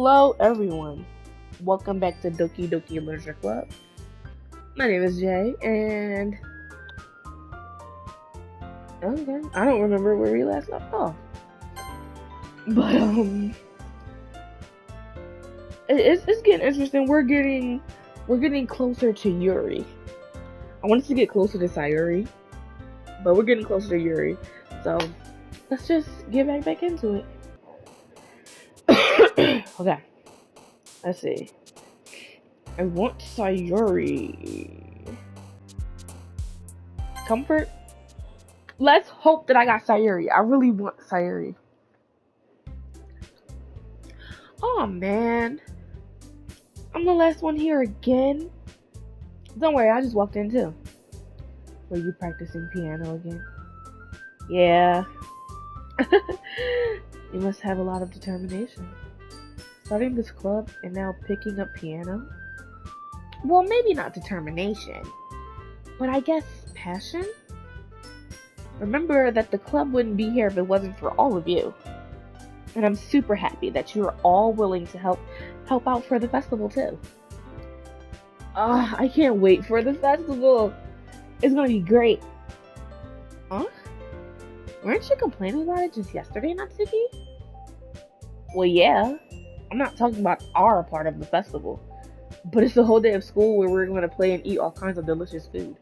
Hello, everyone. Welcome back to Doki Literature Club. My name is Jay, and okay, I don't remember where we last left off, but it's getting interesting. We're getting closer to Yuri. I wanted to get closer to Sayuri, but we're getting closer to Yuri. So let's just get back into it. Okay, let's see. I want Sayuri. Comfort? Let's hope that I got Sayuri. I really want Sayuri. Oh man. I'm the last one here again. Don't worry, I just walked in too. Were you practicing piano again? Yeah. You must have a lot of determination. Starting this club and now picking up piano? Well, maybe not determination, but I guess passion? Remember that the club wouldn't be here if it wasn't for all of you. And I'm super happy that you're all willing to help out for the festival too. I can't wait for the festival. It's gonna be great. Huh? Weren't you complaining about it just yesterday, Natsuki? Well, yeah. I'm not talking about our part of the festival, but it's a whole day of school where we're going to play and eat all kinds of delicious food.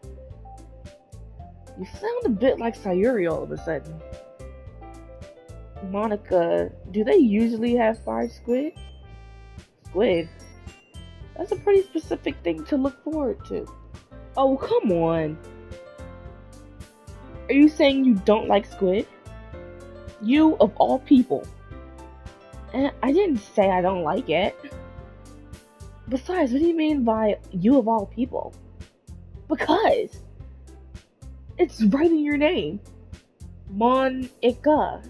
You sound a bit like Sayuri all of a sudden. Monica, do they usually have fried squid? Squid? That's a pretty specific thing to look forward to. Oh, come on. Are you saying you don't like squid? You, of all people. And I didn't say I don't like it. Besides, what do you mean by you of all people? Because it's right in your name. Monica.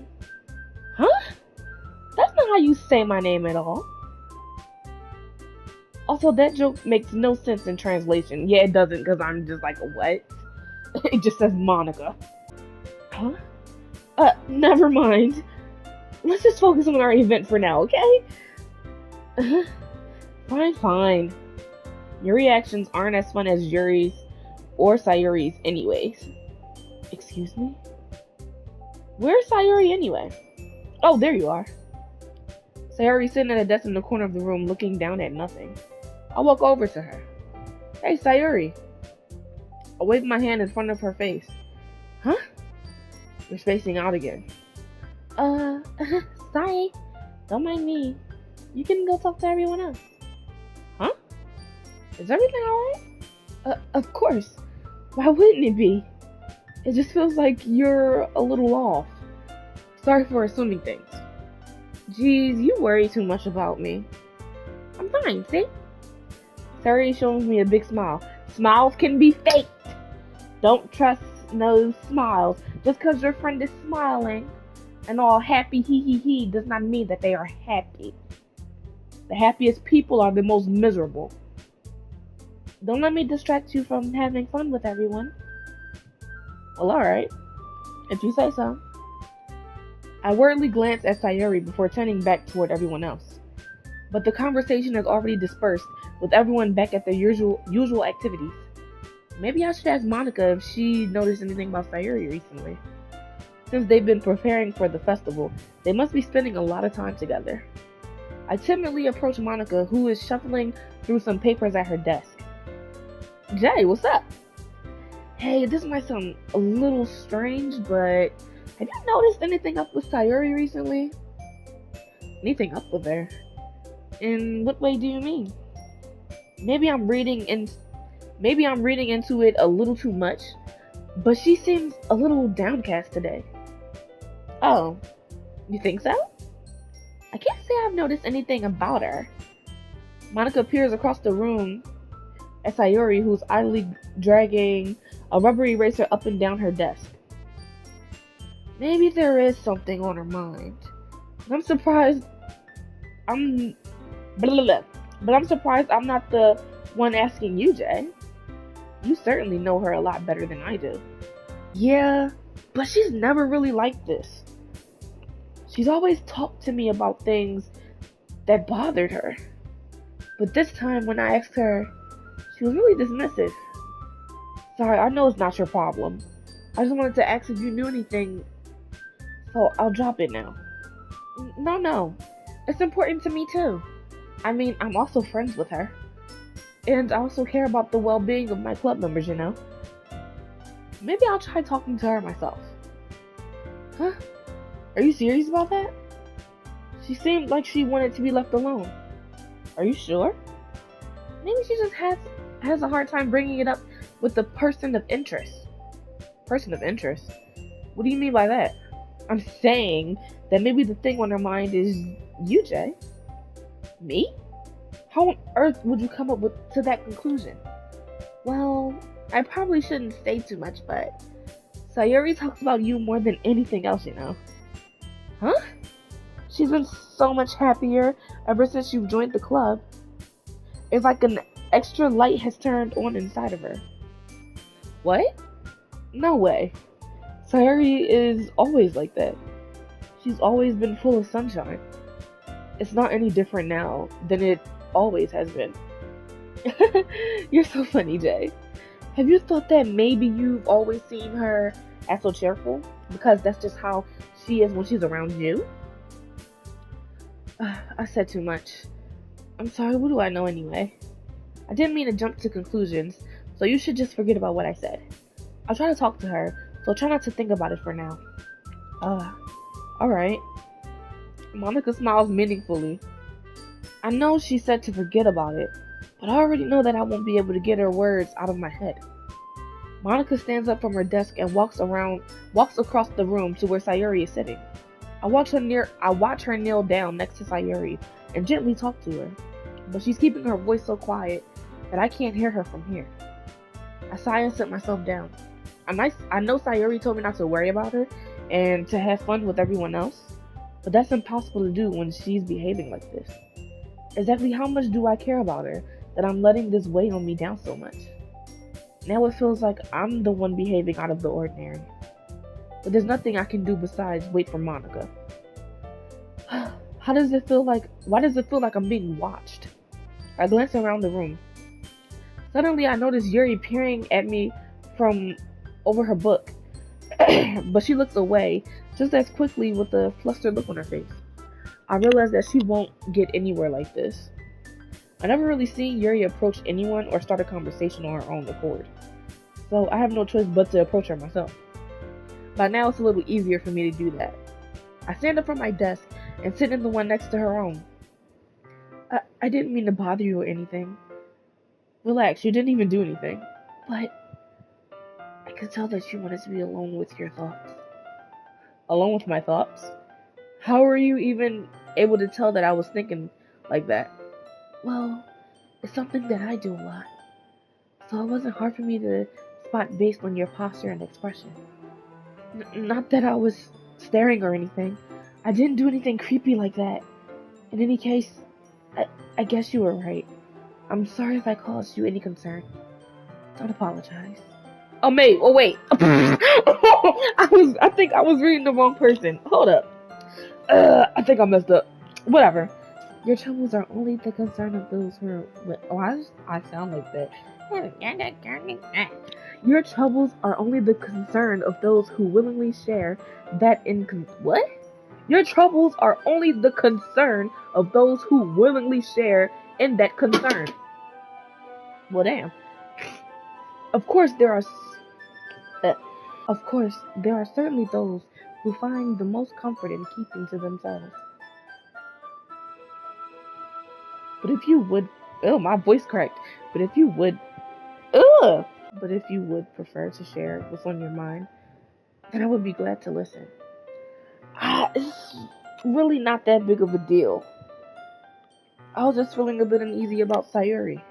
Huh? That's not how you say my name at all. Also, that joke makes no sense in translation. Yeah, it doesn't, because I'm just like, what? It just says Monica. Huh? Never mind. Let's just focus on our event for now, okay? Fine. Your reactions aren't as fun as Yuri's or Sayuri's anyways. Excuse me? Where's Sayuri anyway? Oh, there you are. Sayuri's sitting at a desk in the corner of the room looking down at nothing. I'll walk over to her. Hey, Sayuri. I wave my hand in front of her face. Huh? You're spacing out again. Sorry. Don't mind me. You can go talk to everyone else. Huh? Is everything alright? Of course. Why wouldn't it be? It just feels like you're a little off. Sorry for assuming things. Geez, you worry too much about me. I'm fine, see? Sayuri shows me a big smile. Smiles can be faked. Don't trust no smiles. Just because your friend is smiling and all happy he does not mean that they are happy. The happiest people are the most miserable. Don't let me distract you from having fun with everyone. Well, alright. If you say so. I worriedly glance at Sayuri before turning back toward everyone else. But the conversation has already dispersed, with everyone back at their usual activities. Maybe I should ask Monica if she noticed anything about Sayuri recently. Since they've been preparing for the festival, they must be spending a lot of time together. I timidly approach Monica, who is shuffling through some papers at her desk. Jay, what's up? Hey, this might sound a little strange, but have you noticed anything up with Sayuri recently? Anything up with her? In what way do you mean? Maybe I'm reading into it a little too much, but she seems a little downcast today. Oh, you think so? I can't say I've noticed anything about her. Monica peers across the room at Sayuri, who's idly dragging a rubber eraser up and down her desk. Maybe there is something on her mind. But I'm surprised I'm not the one asking you, Jay. You certainly know her a lot better than I do. Yeah, but she's never really like this. She's always talked to me about things that bothered her. But this time when I asked her, she was really dismissive. Sorry, I know it's not your problem. I just wanted to ask if you knew anything, so I'll drop it now. No. It's important to me too. I mean, I'm also friends with her. And I also care about the well-being of my club members, you know? Maybe I'll try talking to her myself. Huh? Are you serious about that? She seemed like she wanted to be left alone. Are you sure? Maybe she just has a hard time bringing it up with the person of interest. Person of interest? What do you mean by that? I'm saying that maybe the thing on her mind is you, Jay. Me? How on earth would you come up to that conclusion? Well, I probably shouldn't say too much, but Sayuri talks about you more than anything else, you know. Huh? She's been so much happier ever since you've joined the club. It's like an extra light has turned on inside of her. What? No way. Sayuri is always like that. She's always been full of sunshine. It's not any different now than it always has been. You're so funny, Jay. Have you thought that maybe you've always seen her as so cheerful? Because that's just how she is when she's around you? I said too much. I'm sorry, what do I know anyway? I didn't mean to jump to conclusions, so you should just forget about what I said. I'll try to talk to her, so try not to think about it for now. Alright. Monica smiles meaningfully. I know she said to forget about it, but I already know that I won't be able to get her words out of my head. Monica stands up from her desk and walks across the room to where Sayuri is sitting. I watch her kneel down next to Sayuri and gently talk to her, but she's keeping her voice so quiet that I can't hear her from here. I sigh and sit myself down. I know Sayuri told me not to worry about her and to have fun with everyone else, but that's impossible to do when she's behaving like this. Exactly how much do I care about her that I'm letting this weigh on me down so much? Now it feels like I'm the one behaving out of the ordinary. But there's nothing I can do besides wait for Monica. Why does it feel like I'm being watched? I glance around the room. Suddenly I notice Yuri peering at me from over her book. But she looks away just as quickly with a flustered look on her face. I realize that she won't get anywhere like this. I never really seen Yuri approach anyone or start a conversation on her own accord. So I have no choice but to approach her myself. By now it's a little easier for me to do that. I stand up from my desk and sit in the one next to her own. I didn't mean to bother you or anything. Relax, you didn't even do anything. But I could tell that you wanted to be alone with your thoughts. Alone with my thoughts? How were you even able to tell that I was thinking like that? Well, it's something that I do a lot. So it wasn't hard for me to spot based on your posture and expression. Not that I was staring or anything. I didn't do anything creepy like that. In any case, I guess you were right. I'm sorry if I caused you any concern. Don't apologize. Oh, mate. Oh, wait. I think I was reading the wrong person. Hold up. I think I messed up. Whatever. Your troubles are only the concern of those who are... I sound like that. Your troubles are only the concern of those who willingly share that what? Your troubles are only the concern of those who willingly share in that concern. Well, damn. Of course, there are certainly those who find the most comfort in keeping to themselves. But if you would, my voice cracked. But if you would prefer to share what's on your mind, then I would be glad to listen. It's really not that big of a deal. I was just feeling a bit uneasy about Sayuri.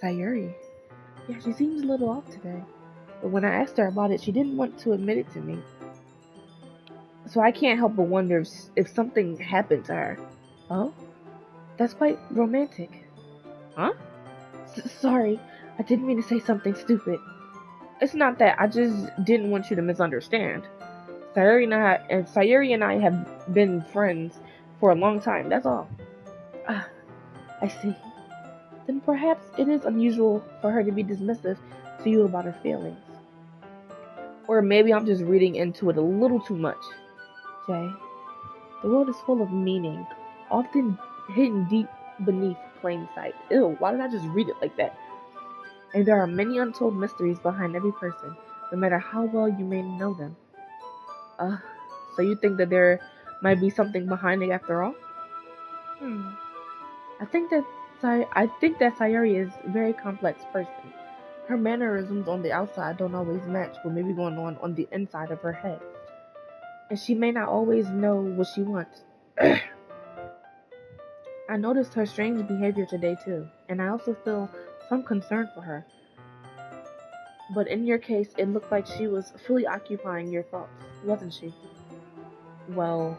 Sayuri? Yeah, she seems a little off today. But when I asked her about it, she didn't want to admit it to me. So I can't help but wonder if something happened to her. Oh? That's quite romantic. Huh? Sorry, I didn't mean to say something stupid. It's not that, I just didn't want you to misunderstand. Sayuri and I have been friends for a long time, that's all. Ah, I see. Then perhaps it is unusual for her to be dismissive to you about her feelings. Or maybe I'm just reading into it a little too much. Jay, the world is full of meaning, often hidden deep beneath plain sight. Ew, why did I just read it like that? And there are many untold mysteries behind every person, no matter how well you may know them. Uh, so you think that there might be something behind it after all? Hmm. I think that Sayuri is a very complex person. Her mannerisms on the outside don't always match what may be going on the inside of her head. And she may not always know what she wants. I noticed her strange behavior today too, and I also feel some concern for her. But in your case, it looked like she was fully occupying your thoughts, wasn't she? Well,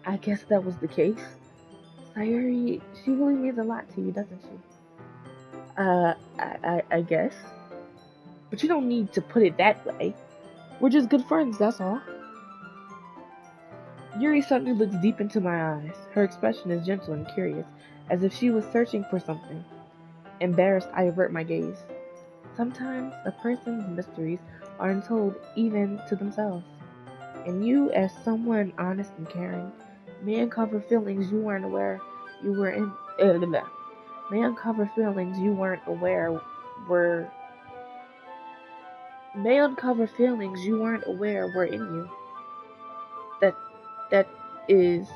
I guess that was the case. Sayuri, she really means a lot to you, doesn't she? I guess. But you don't need to put it that way. We're just good friends, that's all. Yuri suddenly looks deep into my eyes. Her expression is gentle and curious, as if she was searching for something. Embarrassed, I avert my gaze. Sometimes a person's mysteries are untold even to themselves. And you, as someone honest and caring, may uncover feelings you weren't aware you were in. May uncover feelings you weren't aware were. May uncover feelings you weren't aware were in you. That is,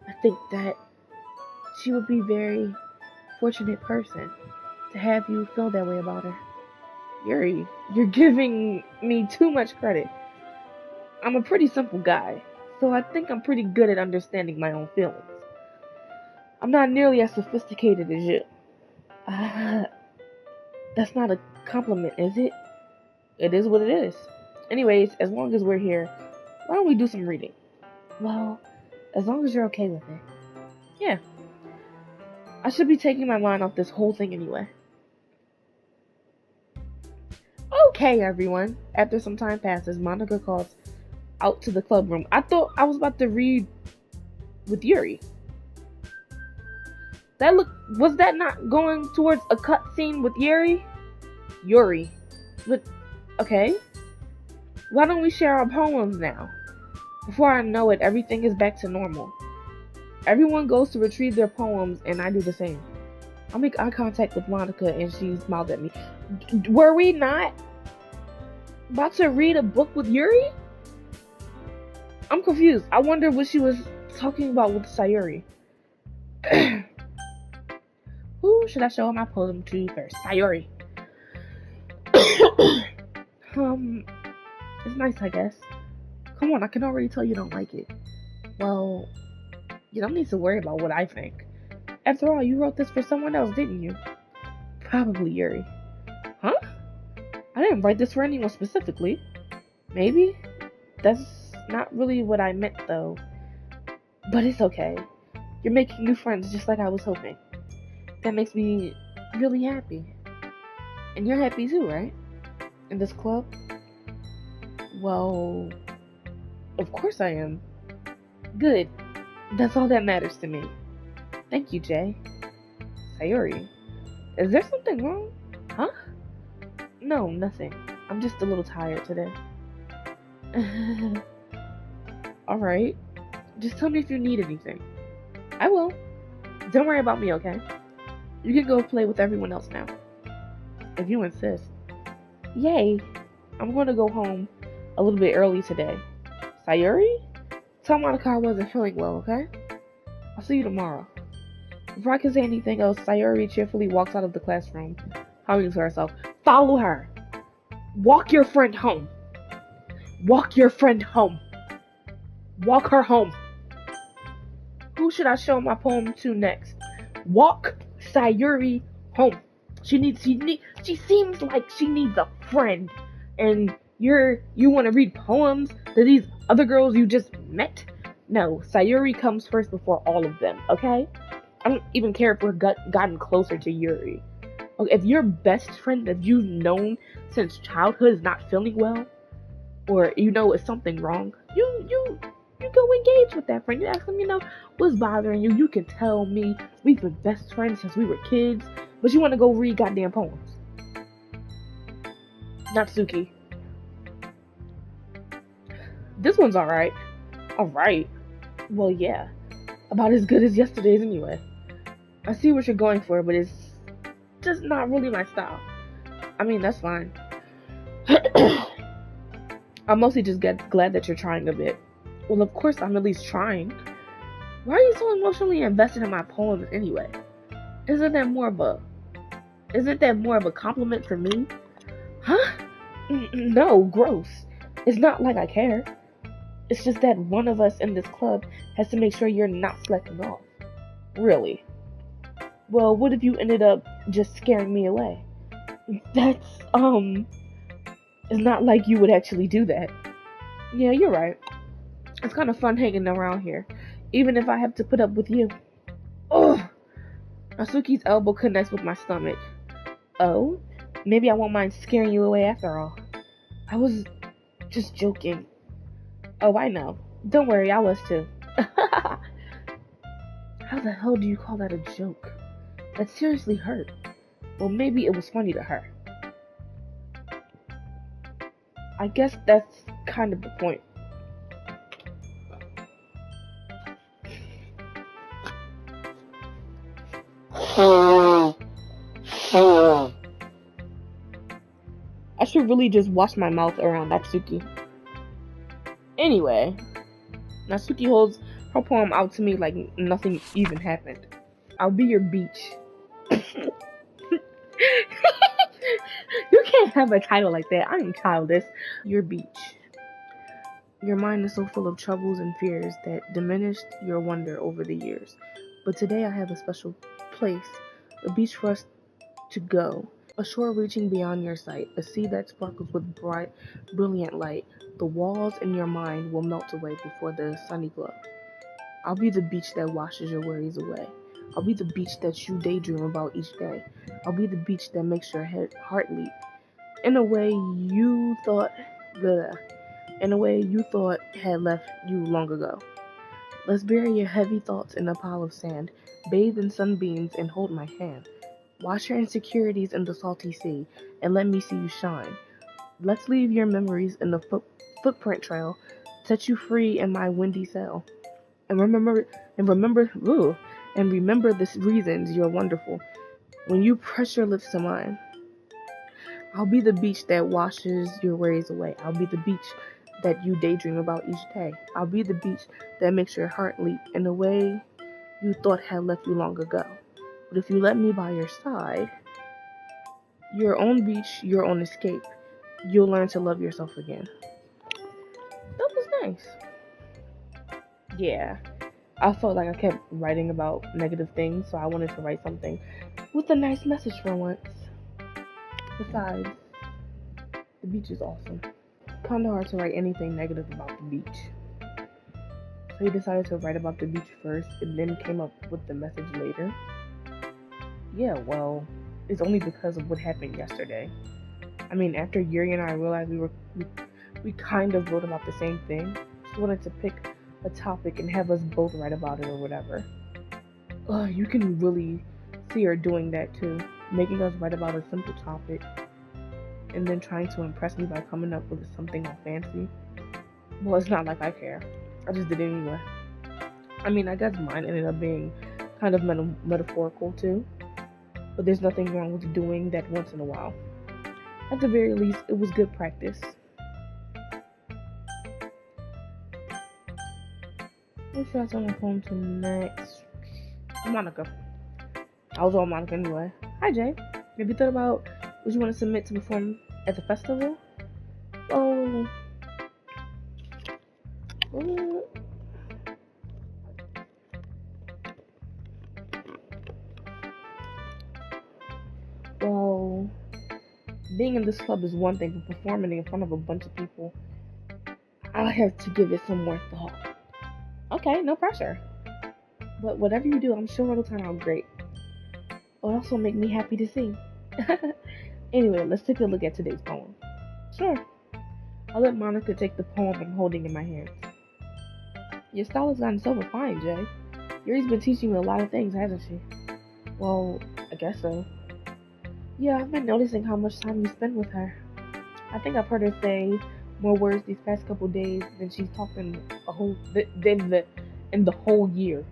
I think that she would be a very fortunate person to have you feel that way about her. Yuri, you're giving me too much credit. I'm a pretty simple guy, so I think I'm pretty good at understanding my own feelings. I'm not nearly as sophisticated as you. That's not a compliment, is it? It is what it is. Anyways, as long as we're here, why don't we do some reading? Well, as long as you're okay with it. Yeah. I should be taking my mind off this whole thing anyway. Okay, everyone. After some time passes, Monica calls out to the club room. I thought I was about to read with Yuri. Was that not going towards a cutscene with Yuri? Yuri. But, okay. Why don't we share our poems now? Before I know it, everything is back to normal. Everyone goes to retrieve their poems, and I do the same. I make eye contact with Monica, and she smiles at me. Were we not about to read a book with Yuri? I'm confused. I wonder what she was talking about with Sayuri. Who should I show my poem to first? Sayuri. It's nice, I guess. Come on, I can already tell you don't like it. Well, you don't need to worry about what I think. After all, you wrote this for someone else, didn't you? Probably Yuri. Huh? I didn't write this for anyone specifically. Maybe? That's not really what I meant, though. But it's okay. You're making new friends just like I was hoping. That makes me really happy. And you're happy too, right? In this club? Well, of course I am. Good. That's all that matters to me. Thank you, Jay. Sayuri, is there something wrong? Huh? No, nothing. I'm just a little tired today. Alright. Just tell me if you need anything. I will. Don't worry about me, okay? You can go play with everyone else now. If you insist. Yay! I'm going to go home a little bit early today. Sayuri? Tell Monica I wasn't feeling well, okay? I'll see you tomorrow. Before I can say anything else, Sayuri cheerfully walks out of the classroom, humming to herself. Follow her! Walk your friend home! Walk your friend home! Walk her home! Who should I show my poem to next? Walk Sayuri home. She seems like she needs a friend. And you want to read poems to these other girls you just met? No, Sayuri comes first before all of them, okay? I don't even care if we've gotten closer to Yuri. Okay, if your best friend that you've known since childhood is not feeling well, or you know it's something wrong, You go engage with that friend. You ask them, what's bothering you. You can tell me. We've been best friends since we were kids. But you want to go read goddamn poems. Natsuki. This one's alright. Alright. Well, yeah. About as good as yesterday's anyway. I see what you're going for, but it's just not really my style. I mean, that's fine. I'm mostly just glad that you're trying a bit. Well, of course I'm at least trying. Why are you so emotionally invested in my poems anyway? Isn't that more of a compliment for me? Huh? No, gross. It's not like I care. It's just that one of us in this club has to make sure you're not slacking off. Really? Well, what if you ended up just scaring me away? That's, it's not like you would actually do that. Yeah, you're right. It's kind of fun hanging around here, even if I have to put up with you. Ugh! Natsuki's elbow connects with my stomach. Oh? Maybe I won't mind scaring you away after all. I was just joking. Oh, I know. Don't worry, I was too. How the hell do you call that a joke? That seriously hurt. Well, maybe it was funny to her. I guess that's kind of the point. I should really just wash my mouth around Natsuki. Anyway, Natsuki holds her poem out to me like nothing even happened. I'll be your beach. You can't have a title like that. I am childish. Your beach. Your mind is so full of troubles and fears that diminished your wonder over the years. But today I have a special place, a beach for us to go. A shore reaching beyond your sight, a sea that sparkles with bright, brilliant light. The walls in your mind will melt away before the sunny glow. I'll be the beach that washes your worries away. I'll be the beach that you daydream about each day. I'll be the beach that makes your heart leap. In a way you thought had left you long ago. Let's bury your heavy thoughts in a pile of sand, bathe in sunbeams and hold my hand. Wash your insecurities in the salty sea, and let me see you shine. Let's leave your memories in the footprint trail, set you free in my windy cell. And remember the reasons you're wonderful. When you press your lips to mine, I'll be the beach that washes your worries away. I'll be the beach that you daydream about each day. I'll be the beach that makes your heart leap in a way you thought had left you long ago. But if you let me by your side, your own beach, your own escape, you'll learn to love yourself again. That was nice. Yeah, I felt like I kept writing about negative things, so I wanted to write something with a nice message for once. Besides, the beach is awesome. Kinda hard to write anything negative about the beach. So he decided to write about the beach first and then came up with the message later. Yeah, well, it's only because of what happened yesterday. I mean, after Yuri and I realized we kind of wrote about the same thing, just wanted to pick a topic and have us both write about it or whatever. You can really see her doing that too, making us write about a simple topic and then trying to impress me by coming up with something all fancy. Well, it's not like I care. I just did it anyway. I mean, I guess mine ended up being kind of metaphorical too, but there's nothing wrong with doing that once in a while. At the very least, it was good practice. What should I tell my phone to next? Monica. I was on Monica anyway. Hi, Jay. Have you thought about what you want to submit to perform at the festival? Oh. Well, being in this club is one thing, but performing in front of a bunch of people, I'll have to give it some more thought. Okay, no pressure. But whatever you do, I'm sure it'll turn out great. It'll also make me happy to sing. Anyway, let's take a look at today's poem. Sure. I'll let Monica take the poem I'm holding in my hands. Your style has gotten so refined, Jay. Yuri's been teaching you a lot of things, hasn't she? Well, I guess so. Yeah, I've been noticing how much time you spend with her. I think I've heard her say more words these past couple days than she's talked in a whole in the whole year.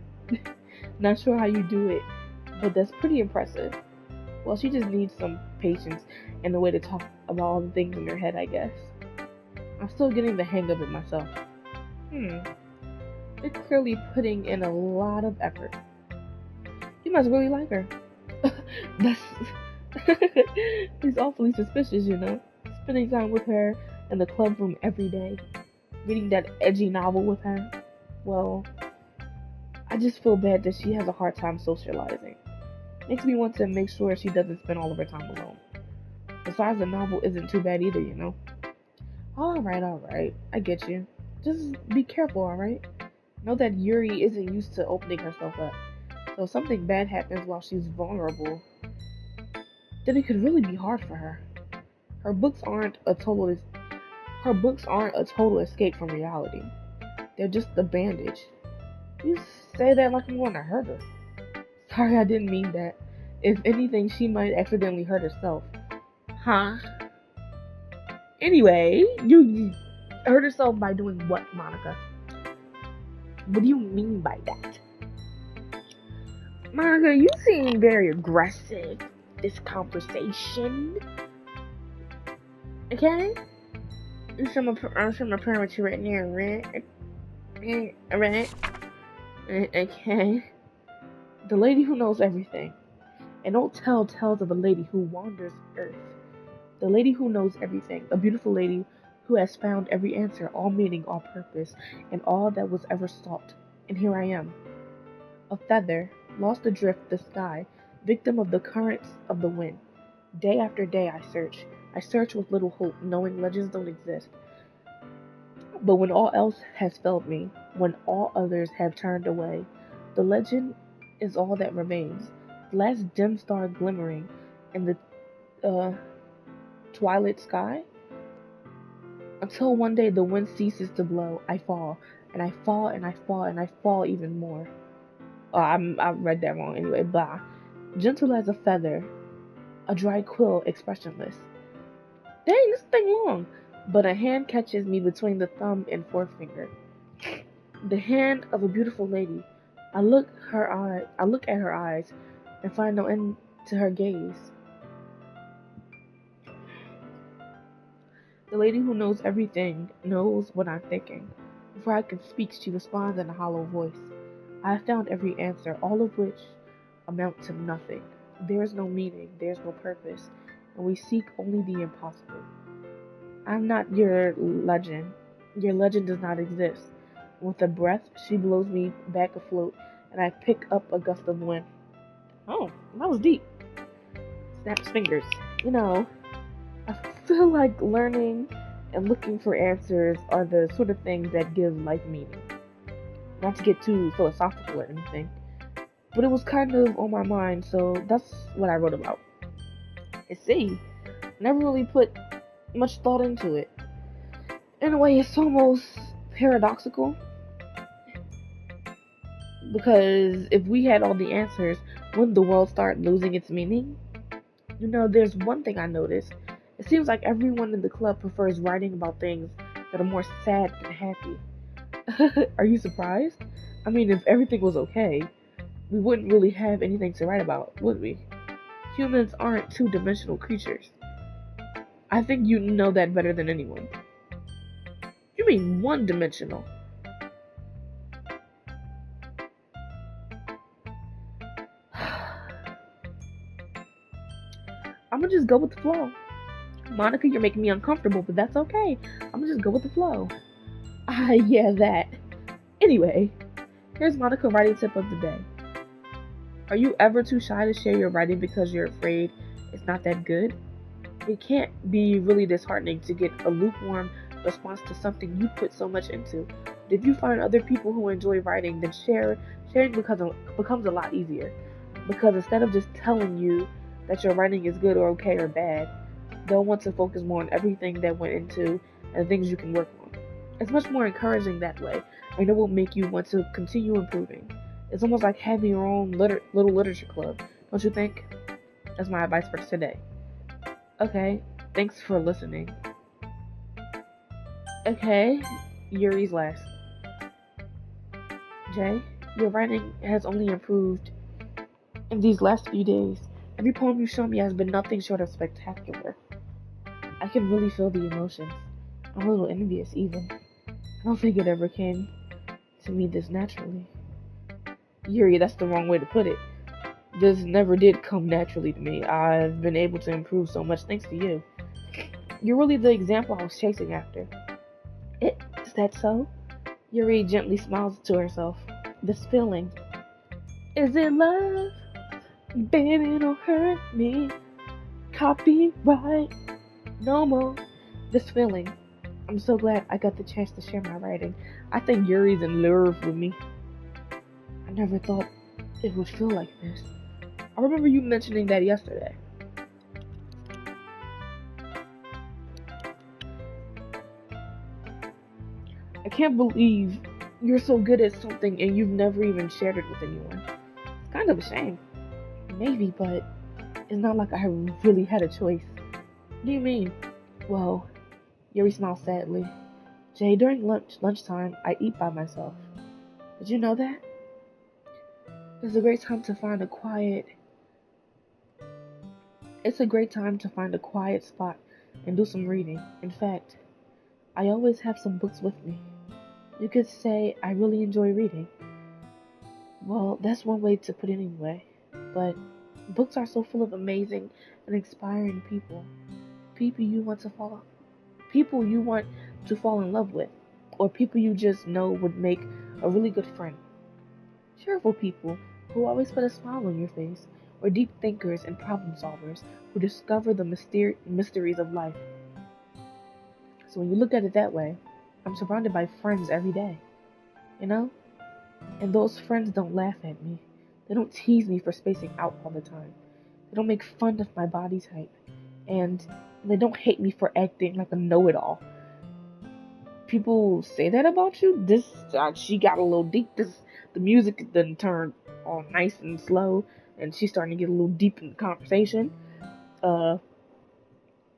Not sure how you do it, but that's pretty impressive. Well, she just needs some patience and a way to talk about all the things in her head, I guess. I'm still getting the hang of it myself. You're clearly putting in a lot of effort. You must really like her. That's It's awfully suspicious, you know. Spending time with her in the club room every day, reading that edgy novel with her. Well, I just feel bad that she has a hard time socializing. Makes me want to make sure she doesn't spend all of her time alone. Besides, the novel isn't too bad either, you know. Alright. I get you. Just be careful, alright? Know that Yuri isn't used to opening herself up. So if something bad happens while she's vulnerable, then it could really be hard for her. Her books aren't a total escape from reality. They're just a bandage. You say that like I'm going to hurt her. Sorry, I didn't mean that. If anything, she might accidentally hurt herself. Huh? Anyway, you hurt herself by doing what, Monica? What do you mean by that? Monica, you seem very aggressive this conversation. Okay? I'm sharing with you right now, right? Right? Okay. The lady who knows everything. And don't tell tales of a lady who wanders earth. The lady who knows everything. A beautiful lady who has found every answer, all meaning, all purpose, and all that was ever sought. And here I am. A feather, lost adrift the sky, victim of the currents of the wind. Day after day I search. I search with little hope, knowing legends don't exist. But when all else has failed me, when all others have turned away, the legend is all that remains. The last dim star glimmering in the twilight sky. Until one day the wind ceases to blow, I fall, and I fall, and I fall, and I fall even more. I read that wrong anyway. Blah. Gentle as a feather, a dry quill, expressionless. Dang, this thing long. But a hand catches me between the thumb and forefinger. The hand of a beautiful lady. I look at her eyes and find no end to her gaze. The lady who knows everything knows what I'm thinking. Before I can speak, she responds in a hollow voice. I have found every answer, all of which amount to nothing. There is no meaning, there is no purpose, and we seek only the impossible. I'm not your legend. Your legend does not exist. With a breath, she blows me back afloat, and I pick up a gust of wind. Oh, that was deep. Snaps fingers. You know, I feel like learning and looking for answers are the sort of things that give life meaning. Not to get too philosophical or anything, but it was kind of on my mind, so that's what I wrote about. You see, never really put much thought into it. In a way, it's almost paradoxical, because if we had all the answers, wouldn't the world start losing its meaning? You know, there's one thing I noticed. It seems like everyone in the club prefers writing about things that are more sad than happy. Are you surprised? I mean, if everything was okay, we wouldn't really have anything to write about, would we? Humans aren't two-dimensional creatures. I think you know that better than anyone. You mean one-dimensional? I'm gonna just go with the flow. Monica, you're making me uncomfortable, but that's okay. I'm gonna just go with the flow. Yeah, that. Anyway, here's Monica writing tip of the day. Are you ever too shy to share your writing because you're afraid it's not that good? It can't be really disheartening to get a lukewarm response to something you put so much into. But if you find other people who enjoy writing, then sharing becomes a lot easier. Because instead of just telling you that your writing is good or okay or bad, they'll want to focus more on everything that went into and the things you can work on. It's much more encouraging that way, and it will make you want to continue improving. It's almost like having your own little literature club, don't you think? That's my advice for today. Okay, thanks for listening. Okay, Yuri's last. Jay, your writing has only improved in these last few days. Every poem you show me has been nothing short of spectacular. I can really feel the emotions. I'm a little envious, even. I don't think it ever came to me this naturally. Yuri, that's the wrong way to put it. This never did come naturally to me. I've been able to improve so much thanks to you. You're really the example I was chasing after. Is that so? Yuri gently smiles to herself. This feeling. Is it love? Baby, don't hurt me. Copyright. No more. This feeling. I'm so glad I got the chance to share my writing. I think Yuri's in love with me. I never thought it would feel like this. I remember you mentioning that yesterday. I can't believe you're so good at something and you've never even shared it with anyone. It's kind of a shame. Maybe, but it's not like I really had a choice. What do you mean? Well, Yuri smiled sadly. Jay, during lunchtime, I eat by myself. Did you know that? It's a great time to find a quiet spot and do some reading. In fact, I always have some books with me. You could say I really enjoy reading. Well, that's one way to put it anyway. But books are so full of amazing and inspiring people. People you want to fall in love with, or people you just know would make a really good friend. Cheerful people who always put a smile on your face, or deep thinkers and problem solvers who discover the mysteries of life. So when you look at it that way, I'm surrounded by friends every day, you know? And those friends don't laugh at me. They don't tease me for spacing out all the time. They don't make fun of my body type. And they don't hate me for acting like a know-it-all. People say that about you. She got a little deep. The music then turned all nice and slow, and she's starting to get a little deep in the conversation. I'm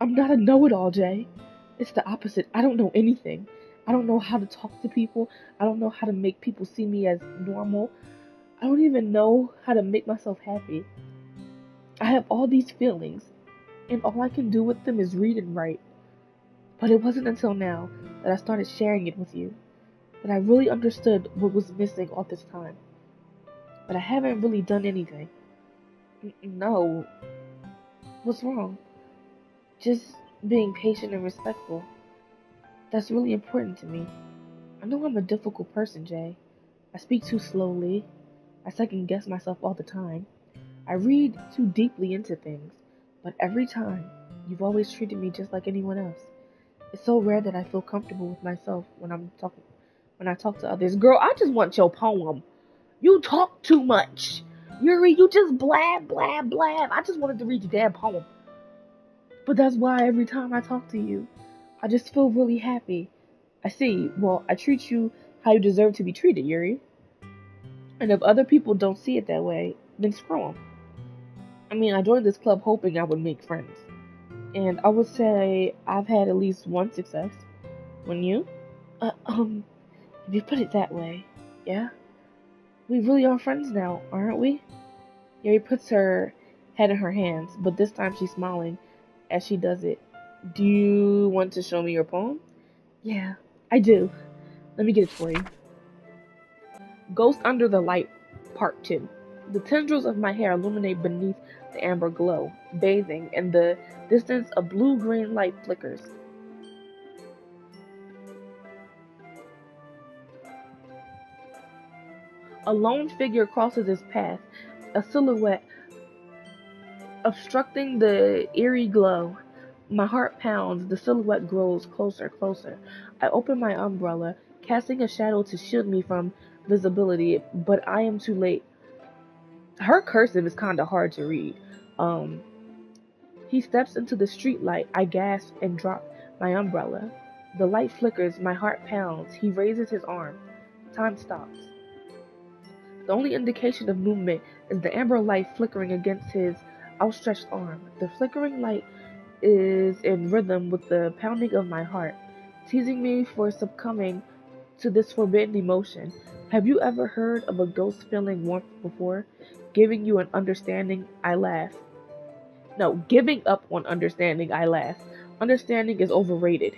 not a know-it-all, Jay. It's the opposite. I don't know anything. I don't know how to talk to people. I don't know how to make people see me as normal. I don't even know how to make myself happy. I have all these feelings, and all I can do with them is read and write. But it wasn't until now that I started sharing it with you that I really understood what was missing all this time. But I haven't really done anything. No. What's wrong? Just being patient and respectful. That's really important to me. I know I'm a difficult person, Jay. I speak too slowly. I second guess myself all the time. I read too deeply into things. But every time, you've always treated me just like anyone else. It's so rare that I feel comfortable with myself when I talk to others. Girl, I just want your poem. You talk too much. Yuri, you just blab, blab, blab. I just wanted to read your damn poem. But that's why every time I talk to you, I just feel really happy. I see. Well, I treat you how you deserve to be treated, Yuri. And if other people don't see it that way, then screw them. I mean, I joined this club hoping I would make friends. And I would say I've had at least one success. When you? If you put it that way, yeah? We really are friends now, aren't we? Yuri puts her head in her hands, but this time she's smiling as she does it. Do you want to show me your poem? Yeah, I do. Let me get it for you. Ghost Under the Light, Part 2. The tendrils of my hair illuminate beneath the amber glow. Bathing in the distance, a blue-green light flickers. A lone figure crosses his path, a silhouette obstructing the eerie glow. My heart pounds, the silhouette grows closer, closer. I open my umbrella, casting a shadow to shield me from visibility, but I am too late. Her cursive is kind of hard to read. He steps into the streetlight. I gasp and drop my umbrella. The light flickers, my heart pounds. He raises his arm. Time stops. The only indication of movement is the amber light flickering against his outstretched arm. The flickering light is in rhythm with the pounding of my heart, teasing me for succumbing to this forbidden emotion. Have you ever heard of a ghost feeling warmth before? Giving you an understanding, I laugh. No, giving up on understanding, I laugh. Understanding is overrated.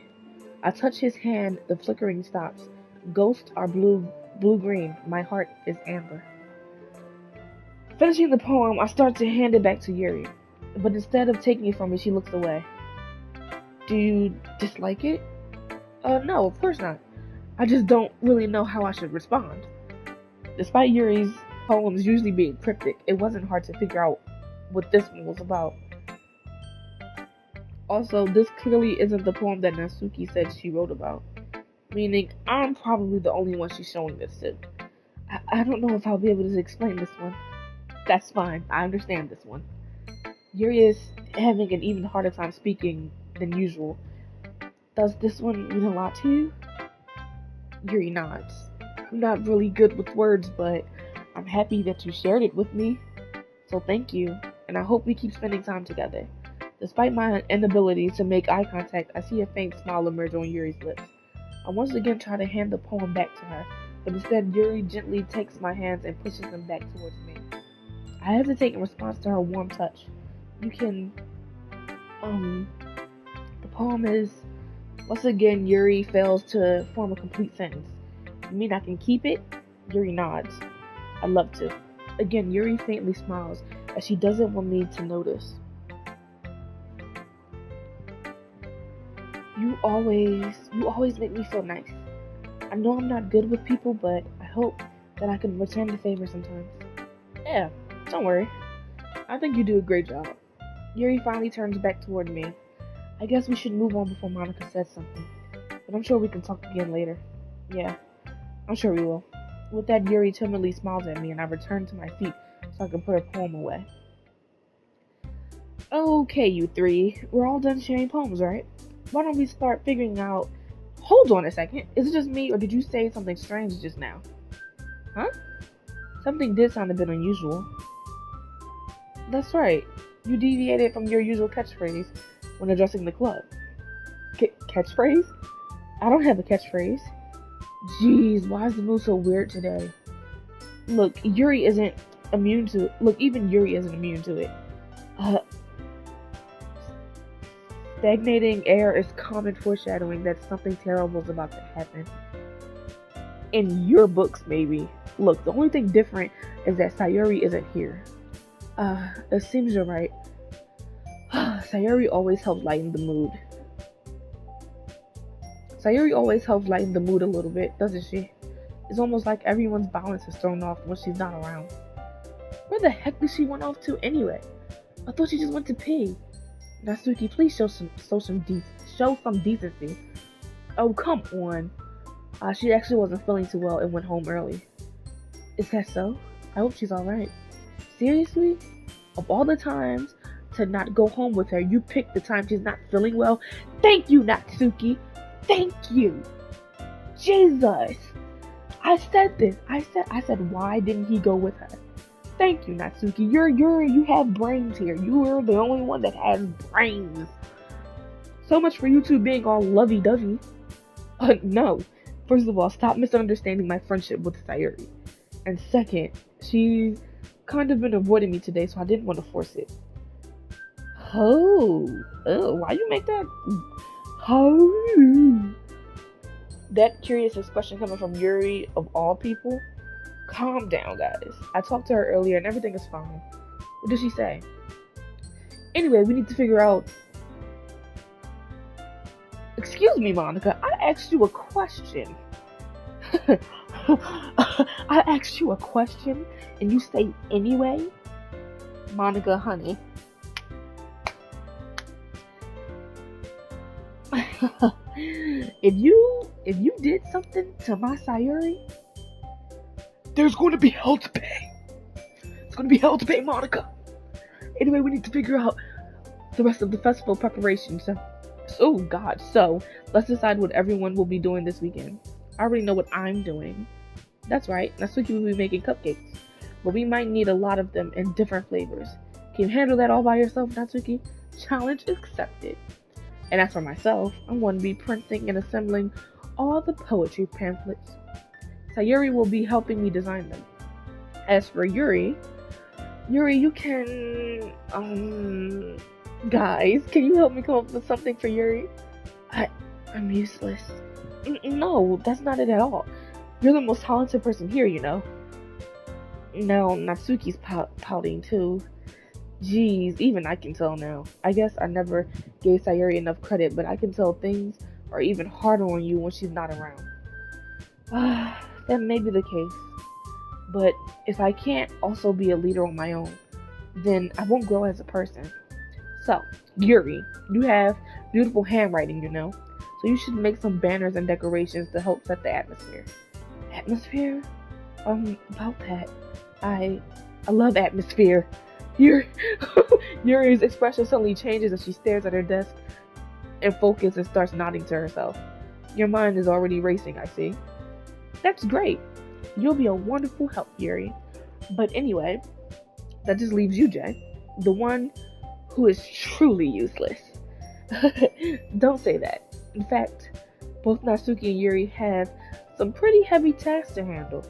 I touch his hand, the flickering stops. Ghosts are blue-green. My heart is amber. Finishing the poem, I start to hand it back to Yuri. But instead of taking it from me, she looks away. Do you dislike it? No, of course not. I just don't really know how I should respond. Despite Yuri's poems usually being cryptic, it wasn't hard to figure out what this one was about. Also, this clearly isn't the poem that Natsuki said she wrote about. Meaning, I'm probably the only one she's showing this to. I don't know if I'll be able to explain this one. That's fine, I understand this one. Yuri is having an even harder time speaking than usual. Does this one mean a lot to you? Yuri nods. I'm not really good with words, but I'm happy that you shared it with me. So thank you, and I hope we keep spending time together. Despite my inability to make eye contact, I see a faint smile emerge on Yuri's lips. I once again try to hand the poem back to her, but instead Yuri gently takes my hands and pushes them back towards me. I hesitate in response to her warm touch. You can, the poem is, once again Yuri fails to form a complete sentence. You mean I can keep it? Yuri nods. I'd love to. Again, Yuri faintly smiles, as she doesn't want me to notice. You always make me feel nice. I know I'm not good with people, but I hope that I can return the favor sometimes. Yeah, don't worry. I think you do a great job. Yuri finally turns back toward me. I guess we should move on before Monica says something. But I'm sure we can talk again later. Yeah, I'm sure we will. With that, Yuri timidly smiles at me, and I return to my seat so I can put her poem away. Okay, you three. We're all done sharing poems, right? Why don't we start figuring out... Hold on a second. Is it just me, or did you say something strange just now? Huh? Something did sound a bit unusual. That's right. You deviated from your usual catchphrase when addressing the club. Catchphrase? I don't have a catchphrase. Jeez, why is the mood so weird today? Look, Yuri isn't immune to it. Look, even Yuri isn't immune to it. Stagnating air is common foreshadowing that something terrible is about to happen. In your books, maybe. Look, the only thing different is that Sayuri isn't here. It seems you're right. Sayuri always helps lighten the mood. Sayuri always helps lighten the mood a little bit, doesn't she? It's almost like everyone's balance is thrown off when she's not around. Where the heck did she run off to anyway? I thought she just went to pee. Natsuki, please show some decency. Oh, come on. She actually wasn't feeling too well and went home early. Is that so? I hope she's alright. Seriously? Of all the times to not go home with her, you picked the time she's not feeling well? Thank you, Natsuki. Thank you. Jesus. I said this. I said, why didn't he go with her? Thank you, Natsuki. You have brains here. You're the only one that has brains. So much for you two being all lovey-dovey. No. First of all, stop misunderstanding my friendship with Sayuri. And second, she's kind of been avoiding me today, so I didn't want to force it. Oh, why you make that? Oh. That curious expression coming from Yuri of all people? Calm down, guys. I talked to her earlier and everything is fine. What did she say? Anyway, we need to figure out... Excuse me, Monica. I asked you a question. I asked you a question and you say anyway? Monica, honey. If you did something to my Sayuri, there's going to be hell to pay. It's going to be hell to pay, Monica. Anyway, we need to figure out the rest of the festival preparations. So Oh God. So let's decide what everyone will be doing this weekend. I already know what I'm doing. That's right. Natsuki will be making cupcakes, but we might need a lot of them in different flavors. Can you handle that all by yourself, Natsuki? Challenge accepted. And as for myself, I'm going to be printing and assembling all the poetry pamphlets. Sayuri will be helping me design them. As for Yuri, you can, guys, can you help me come up with something for Yuri? I'm useless. No, that's not it at all. You're the most talented person here, you know. Now, Natsuki's pouting too. Jeez, even I can tell now. I guess I never gave Sayuri enough credit, but I can tell things are even harder on you when she's not around. That may be the case. But if I can't also be a leader on my own, then I won't grow as a person. So, Yuri, you have beautiful handwriting, you know. So you should make some banners and decorations to help set the atmosphere. Atmosphere? About that. I love atmosphere. Yuri's expression suddenly changes as she stares at her desk and focuses and starts nodding to herself. Your mind is already racing, I see. That's great. You'll be a wonderful help, Yuri. But anyway, that just leaves you, Jay. The one who is truly useless. Don't say that. In fact, both Natsuki and Yuri have some pretty heavy tasks to handle.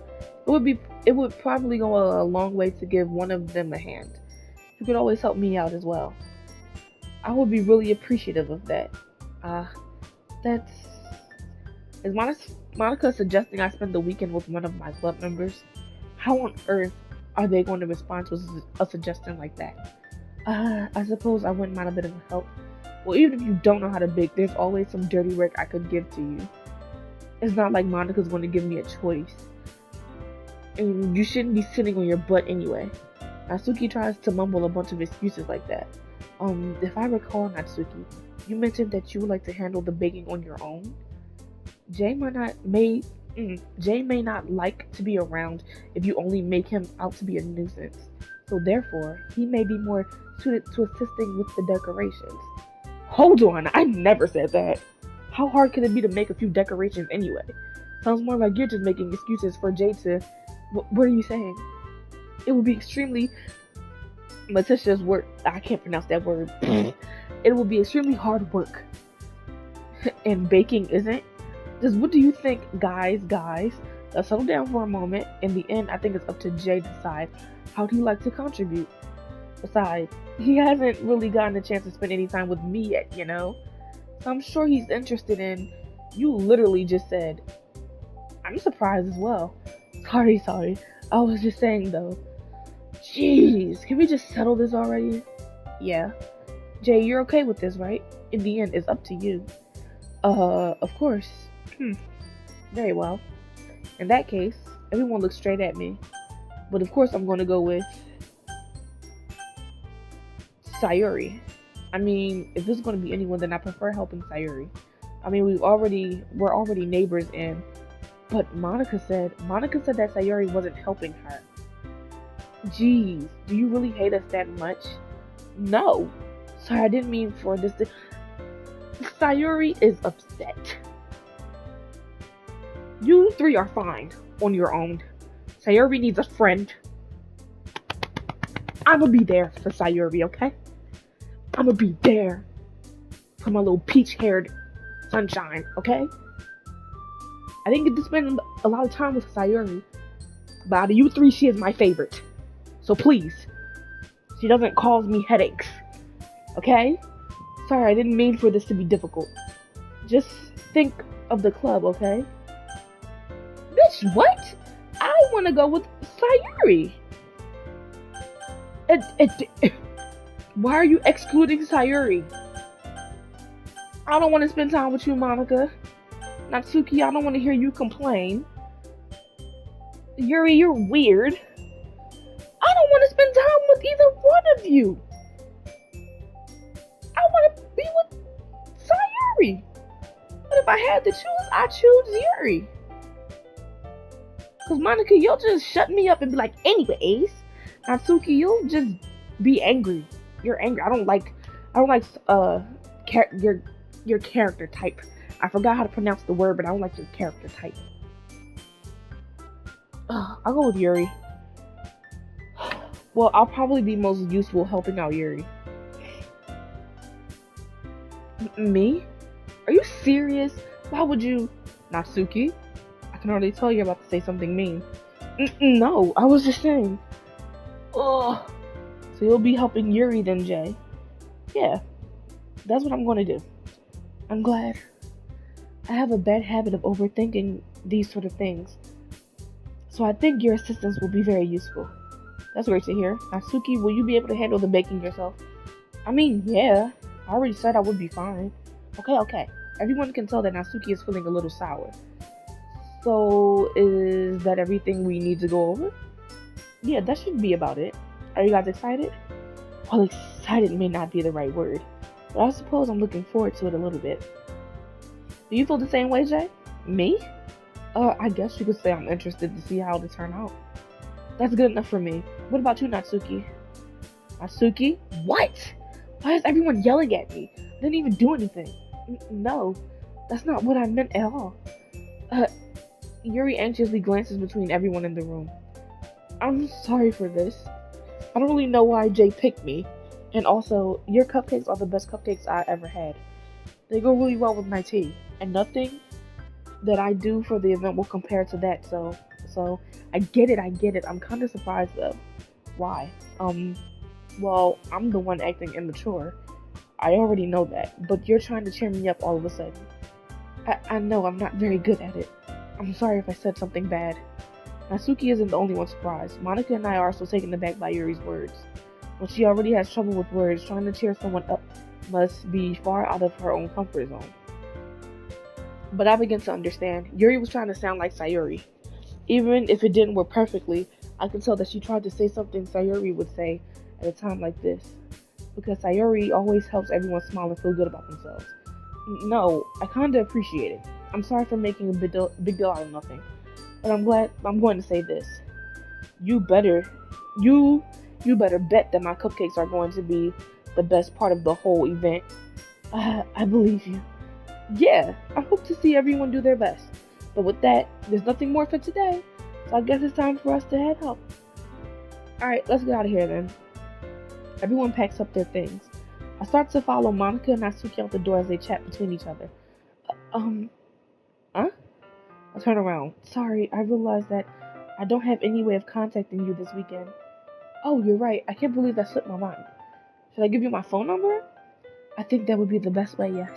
It would probably go a long way to give one of them a hand. You could always help me out as well. I would be really appreciative of that. Is Monica suggesting I spend the weekend with one of my club members? How on earth are they going to respond to a suggestion like that? I suppose I wouldn't mind a bit of help. Well, even if you don't know how to bake, there's always some dirty work I could give to you. It's not like Monica's going to give me a choice. And you shouldn't be sitting on your butt anyway. Natsuki tries to mumble a bunch of excuses like that. If I recall, Natsuki, you mentioned that you would like to handle the baking on your own. Jay may not like to be around if you only make him out to be a nuisance. So therefore, he may be more suited to assisting with the decorations. Hold on, I never said that. How hard can it be to make a few decorations anyway? Sounds more like you're just making excuses for Jay to... What are you saying? It would be extremely meticulous work. I can't pronounce that word. It will be extremely hard work. And baking isn't? Just what do you think, guys? Let's settle down for a moment. In the end, I think it's up to Jay to decide how he'd like to contribute. Besides, he hasn't really gotten a chance to spend any time with me yet, you know? So I'm sure he's interested in... You literally just said... I'm surprised as well. Sorry. I was just saying, though. Jeez, can we just settle this already? Yeah. Jay, you're okay with this, right? In the end, it's up to you. Of course. Very well. In that case, everyone looks straight at me. But of course I'm going to go with... Sayuri. I mean, if this is going to be anyone, then I prefer helping Sayuri. I mean, we're already neighbors and... But Monica said that Sayuri wasn't helping her. Jeez, do you really hate us that much? No. Sorry, I didn't mean for this to... Sayuri is upset. You three are fine on your own. Sayuri needs a friend. I'ma be there for Sayuri, okay? I'ma be there for my little peach-haired sunshine, okay? I didn't get to spend a lot of time with Sayuri, but out of you three, she is my favorite. So please, she doesn't cause me headaches, okay? Sorry, I didn't mean for this to be difficult. Just think of the club, okay? Bitch, what? I want to go with Sayuri. Why are you excluding Sayuri? I don't want to spend time with you, Monica. Natsuki, I don't want to hear you complain. Yuri, you're weird. I don't want to spend time with either one of you. I want to be with Sayuri. But if I had to choose, I choose Yuri. Cause Monica, you'll just shut me up and be like, anyways. Natsuki, you'll just be angry. You're angry. I don't like your Your character type. I forgot how to pronounce the word, but I don't like your character type. I'll go with Yuri. Well, I'll probably be most useful helping out Yuri. Me? Are you serious? Why would you? Natsuki? I can already tell you're about to say something mean. No, I was just saying. Ugh. So you'll be helping Yuri then, Jay? Yeah, that's what I'm going to do. I'm glad. I have a bad habit of overthinking these sort of things. So I think your assistance will be very useful. That's great to hear. Natsuki, will you be able to handle the baking yourself? I mean, yeah. I already said I would be fine. Okay. Everyone can tell that Natsuki is feeling a little sour. So, is that everything we need to go over? Yeah, that should be about it. Are you guys excited? Well, excited may not be the right word, but I suppose I'm looking forward to it a little bit. Do you feel the same way, Jay? Me? I guess you could say I'm interested to see how it'll turn out. That's good enough for me. What about you, Natsuki? Natsuki? What? Why is everyone yelling at me? I didn't even do anything. No, that's not what I meant at all. Yuri anxiously glances between everyone in the room. I'm sorry for this. I don't really know why Jay picked me. And also, your cupcakes are the best cupcakes I ever had. They go really well with my tea. And nothing that I do for the event will compare to that, so I get it. I'm kind of surprised though. Why? Well, I'm the one acting immature. I already know that, but you're trying to cheer me up all of a sudden. I know I'm not very good at it. I'm sorry if I said something bad. Natsuki isn't the only one surprised. Monica and I are also taken aback by Yuri's words. When she already has trouble with words, trying to cheer someone up must be far out of her own comfort zone. But I begin to understand. Yuri was trying to sound like Sayuri. Even if it didn't work perfectly, I can tell that she tried to say something Sayuri would say at a time like this. Because Sayuri always helps everyone smile and feel good about themselves. No, I kinda appreciate it. I'm sorry for making a big deal out of nothing. But I'm going to say this. You better bet that my cupcakes are going to be the best part of the whole event. I believe you. Yeah, I hope to see everyone do their best. But with that, there's nothing more for today. So I guess it's time for us to head home. Alright, let's get out of here then. Everyone packs up their things. I start to follow Monica and Natsuki out the door as they chat between each other. Huh? I turn around. Sorry, I realized that I don't have any way of contacting you this weekend. Oh, you're right. I can't believe that slipped my mind. Should I give you my phone number? I think that would be the best way, yes.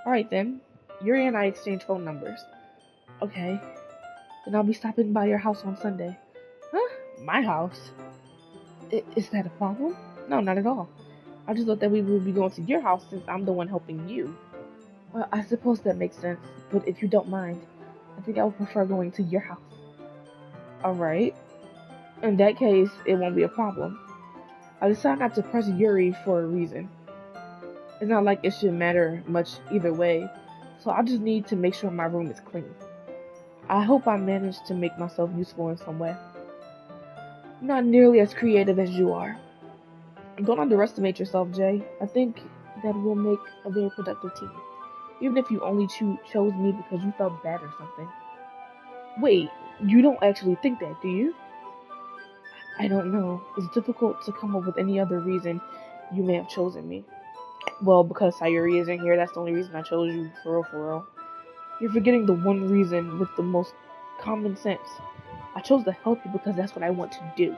Alright then. Yuri and I exchange phone numbers. Okay. Then I'll be stopping by your house on Sunday. Huh? My house? Is that a problem? No, not at all. I just thought that we would be going to your house since I'm the one helping you. Well, I suppose that makes sense, but if you don't mind, I think I would prefer going to your house. Alright. In that case, it won't be a problem. I decided not to press Yuri for a reason. It's not like it should matter much either way, so I just need to make sure my room is clean. I hope I manage to make myself useful in some way. I'm not nearly as creative as you are. Don't underestimate yourself, Jay. I think that we'll make a very productive team. Even if you only chose me because you felt bad or something. Wait, you don't actually think that, do you? I don't know. It's difficult to come up with any other reason you may have chosen me. Well, because Sayuri isn't here, that's the only reason I chose you, for real. You're forgetting the one reason with the most common sense. I chose to help you because that's what I want to do.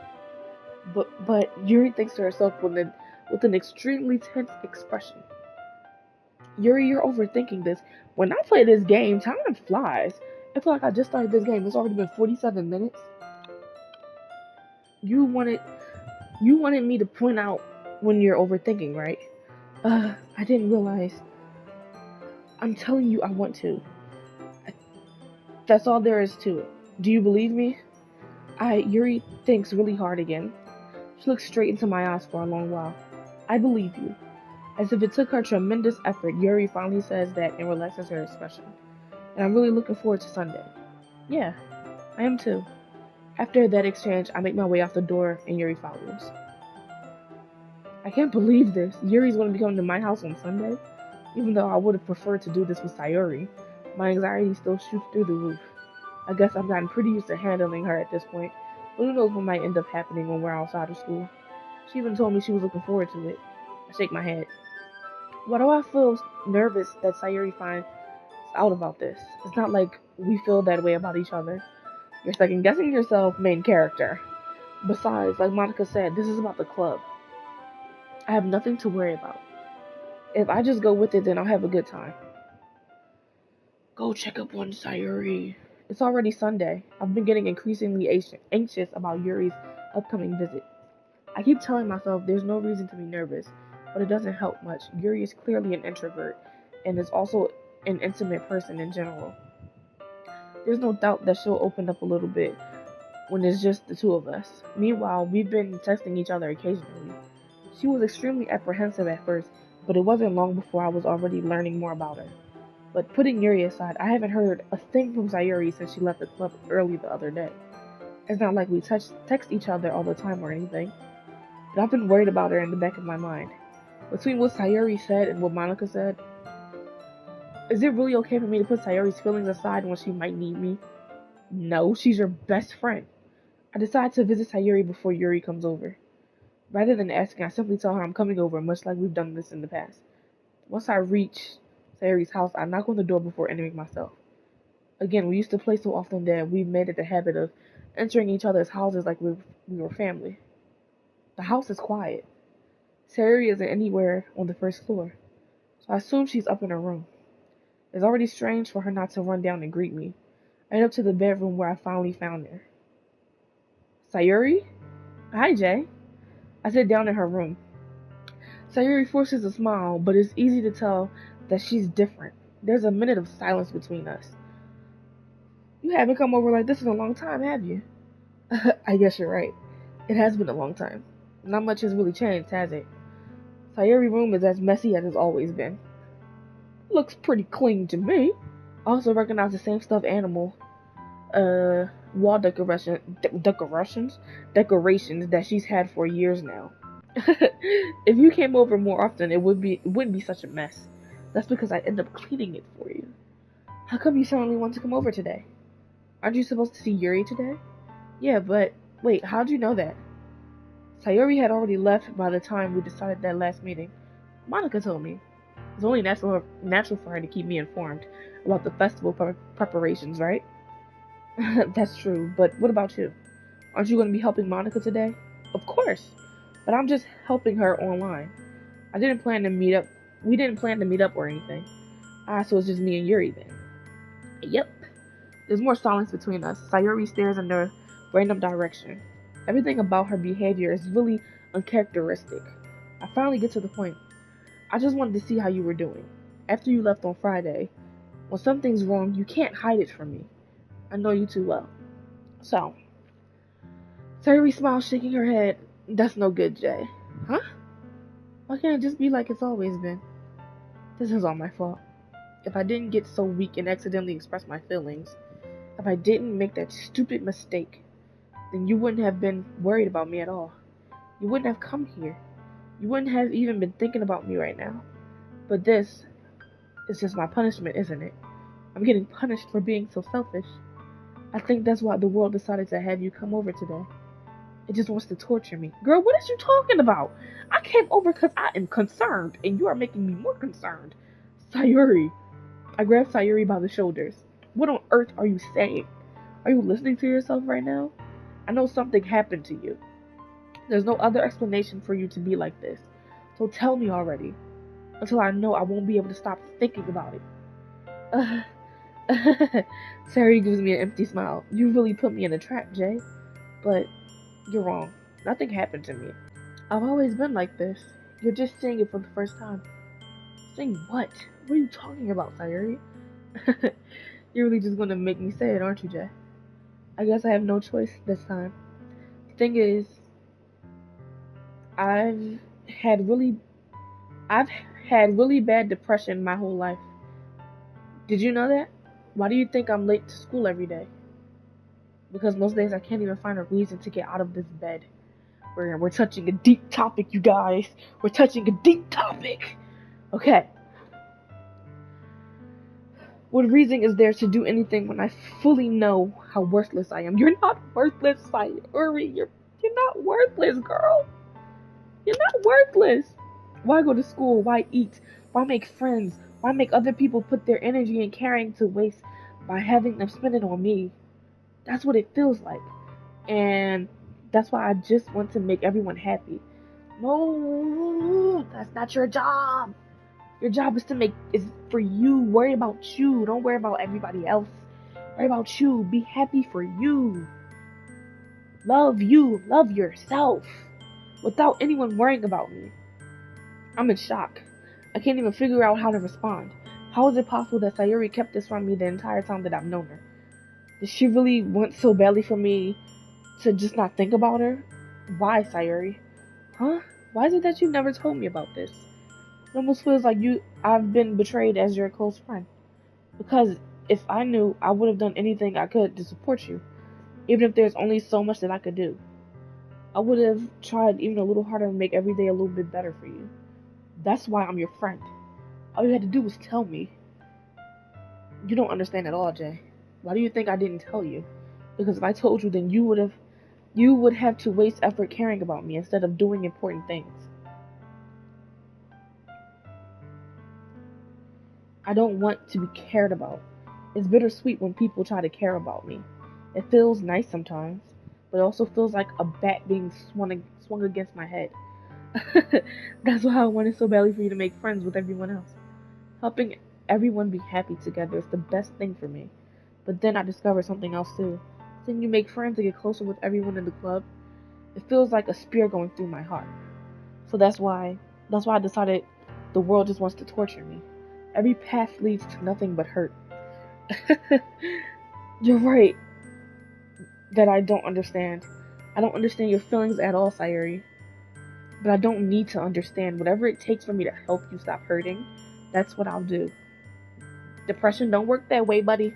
But Yuri thinks to herself with an extremely tense expression. Yuri, you're overthinking this. When I play this game, time flies. I feel like I just started this game. It's already been 47 minutes. You wanted me to point out when you're overthinking, right? I didn't realize. I'm telling you I want to. That's all there is to it. Do you believe me? Yuri thinks really hard again. She looks straight into my eyes for a long while. I believe you. As if it took her tremendous effort, Yuri finally says that and relaxes her expression. And I'm really looking forward to Sunday. Yeah, I am too. After that exchange, I make my way out the door and Yuri follows. I can't believe this. Yuri's going to be coming to my house on Sunday? Even though I would have preferred to do this with Sayuri, my anxiety still shoots through the roof. I guess I've gotten pretty used to handling her at this point, but who knows what might end up happening when we're outside of school. She even told me she was looking forward to it. I shake my head. Why do I feel nervous that Sayuri finds out about this? It's not like we feel that way about each other. You're second guessing yourself, main character. Besides, like Monica said, this is about the club. I have nothing to worry about. If I just go with it, then I'll have a good time. Go check up on Sayuri. It's already Sunday. I've been getting increasingly anxious about Yuri's upcoming visit. I keep telling myself there's no reason to be nervous, but it doesn't help much. Yuri is clearly an introvert, and is also an intimate person in general. There's no doubt that she'll open up a little bit when it's just the two of us. Meanwhile, we've been texting each other occasionally. She was extremely apprehensive at first, but it wasn't long before I was already learning more about her. But putting Yuri aside, I haven't heard a thing from Sayuri since she left the club early the other day. It's not like we text each other all the time or anything, but I've been worried about her in the back of my mind. Between what Sayuri said and what Monica said, is it really okay for me to put Sayuri's feelings aside when she might need me? No, she's your best friend. I decide to visit Sayuri before Yuri comes over. Rather than asking, I simply tell her I'm coming over, much like we've done this in the past. Once I reach Sayuri's house, I knock on the door before entering myself. Again, we used to play so often that we made it the habit of entering each other's houses like we were family. The house is quiet. Sayuri isn't anywhere on the first floor, so I assume she's up in her room. It's already strange for her not to run down and greet me. I head up to the bedroom where I finally found her. Sayuri? Hi, Jay. I sit down in her room. Sayuri forces a smile, but it's easy to tell that she's different. There's a minute of silence between us. You haven't come over like this in a long time, have you? I guess you're right. It has been a long time. Not much has really changed, has it? Sayuri's room is as messy as it's always been. Looks pretty clean to me. I also recognize the same stuffed animal, wall decorations that she's had for years now. If you came over more often, it wouldn't be such a mess. That's because I end up cleaning it for you. How come you suddenly want to come over today? Aren't you supposed to see Yuri today? Yeah, but wait, how'd you know that? Sayuri had already left by the time we decided that last meeting. Monica told me. It's only natural for her to keep me informed about the festival preparations, right? That's true, but what about you? Aren't you going to be helping Monica today? Of course, but I'm just helping her online. We didn't plan to meet up or anything. So it's just me and Yuri then. Yep. There's more silence between us. Sayuri stares in a random direction. Everything about her behavior is really uncharacteristic. I finally get to the point. I just wanted to see how you were doing. After you left on Friday, when something's wrong, you can't hide it from me. I know you too well. So, Sayuri smiles, shaking her head. That's no good, Jay. Huh? Why can't it just be like it's always been? This is all my fault. If I didn't get so weak and accidentally express my feelings, if I didn't make that stupid mistake, then you wouldn't have been worried about me at all. You wouldn't have come here. You wouldn't have even been thinking about me right now. But this is just my punishment, isn't it? I'm getting punished for being so selfish. I think that's why the world decided to have you come over today. It just wants to torture me. Girl, what is you talking about? I came over because I am concerned, and you are making me more concerned. Sayuri. I grabbed Sayuri by the shoulders. What on earth are you saying? Are you listening to yourself right now? I know something happened to you. There's no other explanation for you to be like this. So tell me already. Until I know I won't be able to stop thinking about it. Sayuri gives me an empty smile. You really put me in a trap, Jay. But you're wrong. Nothing happened to me. I've always been like this. You're just seeing it for the first time. Seeing what? What are you talking about, Sayuri? You're really just gonna make me say it, aren't you, Jay? I guess I have no choice this time. The thing is, I've had really bad depression my whole life. Did you know that? Why do you think I'm late to school every day? Because most days I can't even find a reason to get out of this bed. We're touching a deep topic, you guys. We're touching a deep topic. Okay. What reason is there to do anything when I fully know how worthless I am? You're not worthless, Sayuri. You're not worthless, girl. You're not worthless. Why go to school? Why eat? Why make friends? Why make other people put their energy and caring to waste by having them spend it on me? That's what it feels like. And that's why I just want to make everyone happy. No, that's not your job. Your job is for you. Worry about you. Don't worry about everybody else. Worry about you. Be happy for you. Love you. Love yourself. Without anyone worrying about me. I'm in shock. I can't even figure out how to respond. How is it possible that Sayuri kept this from me the entire time that I've known her? Did she really want so badly for me to just not think about her? Why, Sayuri? Huh? Why is it that you never told me about this? It almost feels like I've been betrayed as your close friend. Because if I knew, I would have done anything I could to support you. Even if there's only so much that I could do. I would have tried even a little harder to make every day a little bit better for you. That's why I'm your friend. All you had to do was tell me. You don't understand at all, Jay. Why do you think I didn't tell you? Because if I told you, then you would have to waste effort caring about me instead of doing important things. I don't want to be cared about. It's bittersweet when people try to care about me. It feels nice sometimes, but it also feels like a bat being swung against my head. That's why I wanted so badly for you to make friends with everyone else. Helping everyone be happy together is the best thing for me. But then I discovered something else too. Seeing you make friends and get closer with everyone in the club, it feels like a spear going through my heart. So that's why I decided the world just wants to torture me. Every path leads to nothing but hurt. You're right that I don't understand. I don't understand your feelings at all, Sayuri. But I don't need to understand. Whatever it takes for me to help you stop hurting, that's what I'll do. Depression don't work that way, buddy.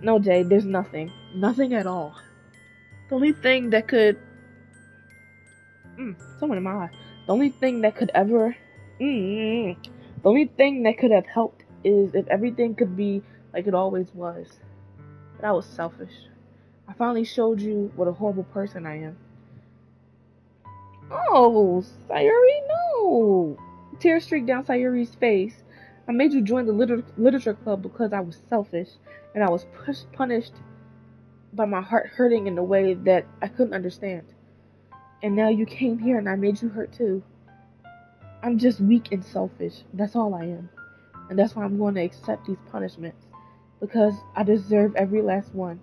No, Jay, there's nothing. Nothing at all. The only thing that could... someone in my eye. The only thing that could ever... The only thing that could have helped is if everything could be like it always was. But I was selfish. I finally showed you what a horrible person I am. Oh, Sayuri, no! Tears streaked down Sayuri's face. I made you join the literature club because I was selfish, and I was punished by my heart hurting in a way that I couldn't understand. And now you came here and I made you hurt too. I'm just weak and selfish. That's all I am. And that's why I'm going to accept these punishments. Because I deserve every last one.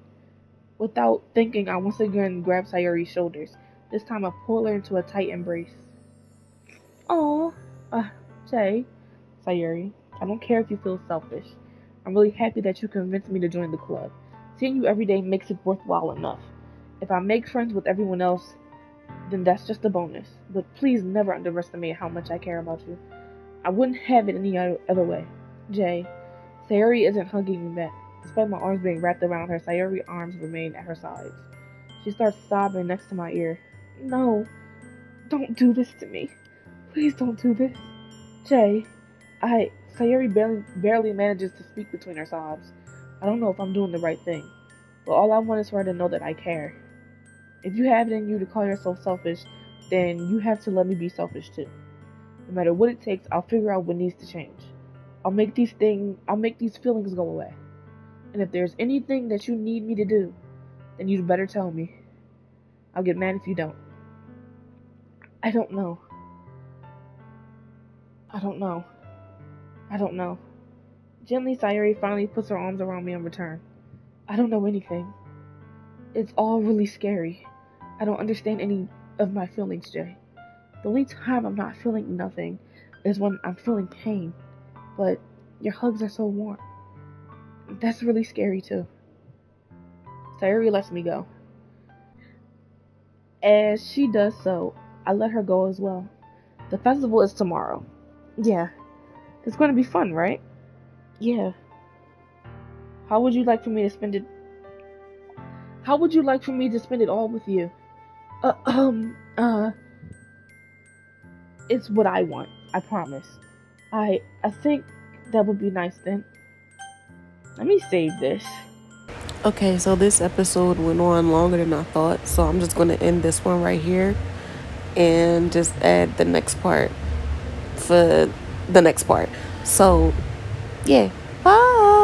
Without thinking, I once again grabbed Sayuri's shoulders. This time I pulled her into a tight embrace. Oh, Jay, Sayuri, I don't care if you feel selfish. I'm really happy that you convinced me to join the club. Seeing you every day makes it worthwhile enough. If I make friends with everyone else, then that's just a bonus. But please never underestimate how much I care about you. I wouldn't have it any other way. Jay, Sayuri isn't hugging me back. Despite my arms being wrapped around her, Sayuri's arms remain at her sides. She starts sobbing next to my ear. No, don't do this to me. Please don't do this. Jay, Sayuri barely manages to speak between her sobs. I don't know if I'm doing the right thing, but all I want is for her to know that I care. If you have it in you to call yourself selfish, then you have to let me be selfish too. No matter what it takes, I'll figure out what needs to change. I'll make these feelings go away. And if there's anything that you need me to do, then you'd better tell me. I'll get mad if you don't. I don't know. Gently, Sayuri finally puts her arms around me in return. I don't know anything. It's all really scary. I don't understand any of my feelings, Jay. The only time I'm not feeling nothing is when I'm feeling pain. But your hugs are so warm. That's really scary too. Sayuri lets me go. As she does so, I let her go as well. The festival is tomorrow. Yeah. It's going to be fun, right? Yeah. How would you like for me to spend it all with you? It's what I want. I promise. I think that would be nice then. Let me save this. Okay, so this episode went on longer than I thought, so I'm just going to end this one right here and just add the next part for the next part. So, yeah. Bye.